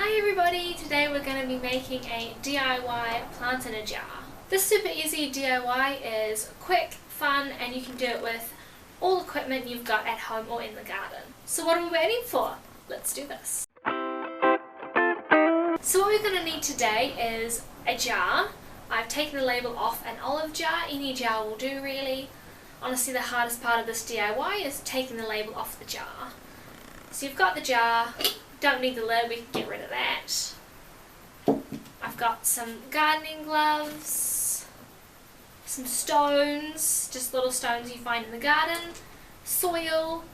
Hi everybody, today we're going to be making a DIY plant in a jar. This super easy DIY is quick, fun, and you can do it with all equipment you've got at home or in the garden. So what are we waiting for? Let's do this. So what we're going to need today is a jar. I've taken the label off an olive jar. Any jar will do really. Honestly, the hardest part of this DIY is taking the label off the jar. So you've got the jar. Don't need the lid, we can get rid of that. I've got some gardening gloves, some stones, just little stones you find in the garden, soil,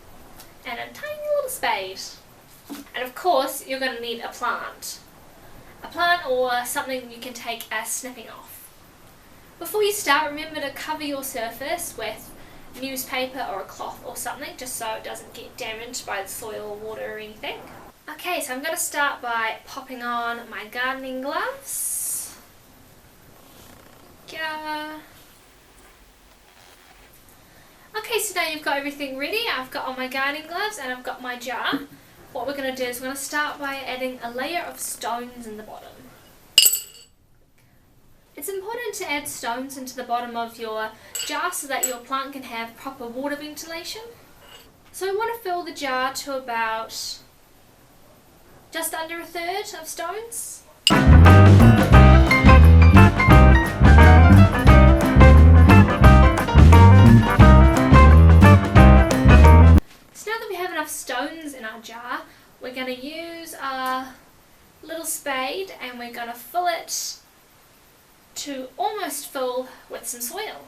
and a tiny little spade. And of course, you're going to need a plant. A plant or something you can take a snipping off. Before you start, remember to cover your surface with newspaper or a cloth or something, just so it doesn't get damaged by the soil or water or anything. Okay, so I'm going to start by popping on my gardening gloves. Go. Okay, so now you've got everything ready. I've got on my gardening gloves and I've got my jar. What we're going to do is we're going to start by adding a layer of stones in the bottom. It's important to add stones into the bottom of your jar so that your plant can have proper water ventilation. So we want to fill the jar to about just under a third of stones. So now that we have enough stones in our jar, we're going to use our little spade and we're going to fill it to almost full with some soil.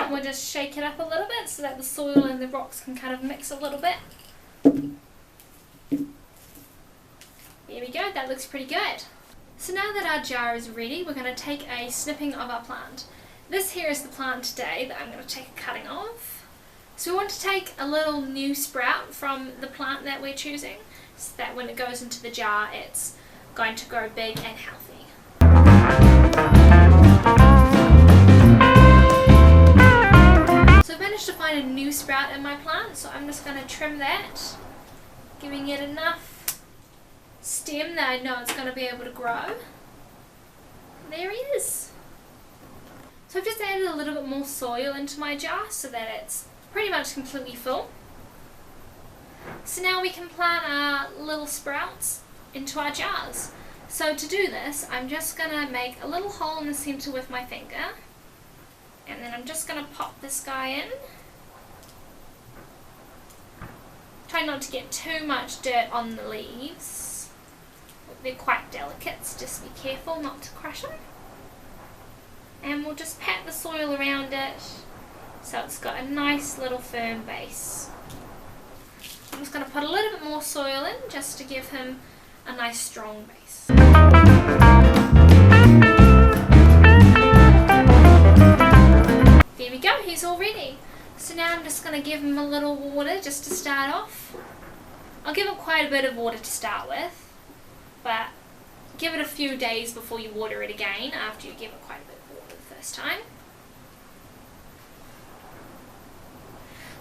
We'll just shake it up a little bit so that the soil and the rocks can kind of mix a little bit. There we go, that looks pretty good. So now that our jar is ready, we're going to take a snipping of our plant. This here is the plant today that I'm going to take a cutting of. So we want to take a little new sprout from the plant that we're choosing, so that when it goes into the jar it's going to grow big and healthy. To find a new sprout in my plant, so I'm just going to trim that, giving it enough stem that I know it's going to be able to grow. There he is. So I've just added a little bit more soil into my jar so that it's pretty much completely full. So now we can plant our little sprouts into our jars. So to do this, I'm just going to make a little hole in the center with my finger. And then I'm just going to pop this guy in. Try not to get too much dirt on the leaves. They're quite delicate, so just be careful not to crush them. And we'll just pat the soil around it so it's got a nice little firm base. I'm just going to put a little bit more soil in just to give him a nice strong base. There we go, he's all ready. So now I'm just going to give him a little water just to start off. I'll give him quite a bit of water to start with, but give it a few days before you water it again after you give it quite a bit of water the first time.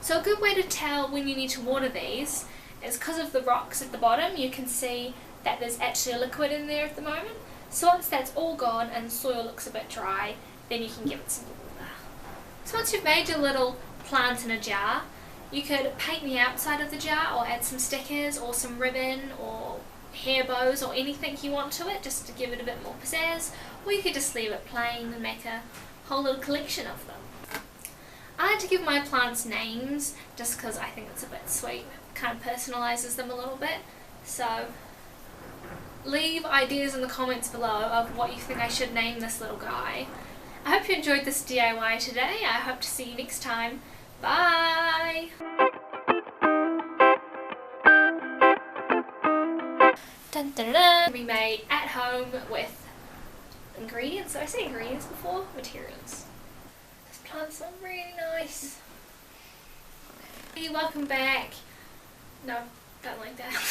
So a good way to tell when you need to water these is because of the rocks at the bottom. You can see that there's actually a liquid in there at the moment. So once that's all gone and the soil looks a bit dry, then you can give it some water. So once you've made your little plant in a jar, you could paint the outside of the jar or add some stickers or some ribbon or hair bows or anything you want to it just to give it a bit more pizzazz, or you could just leave it plain and make a whole little collection of them. I like to give my plants names just because I think it's a bit sweet. It kind of personalises them a little bit. So leave ideas in the comments below of what you think I should name this little guy. I hope you enjoyed this DIY today. I hope to see you next time. Bye! Dun, dun, dun. We made at home with ingredients. Did I say ingredients before? Materials. This plant's not really nice. Hey, welcome back. No, don't like that.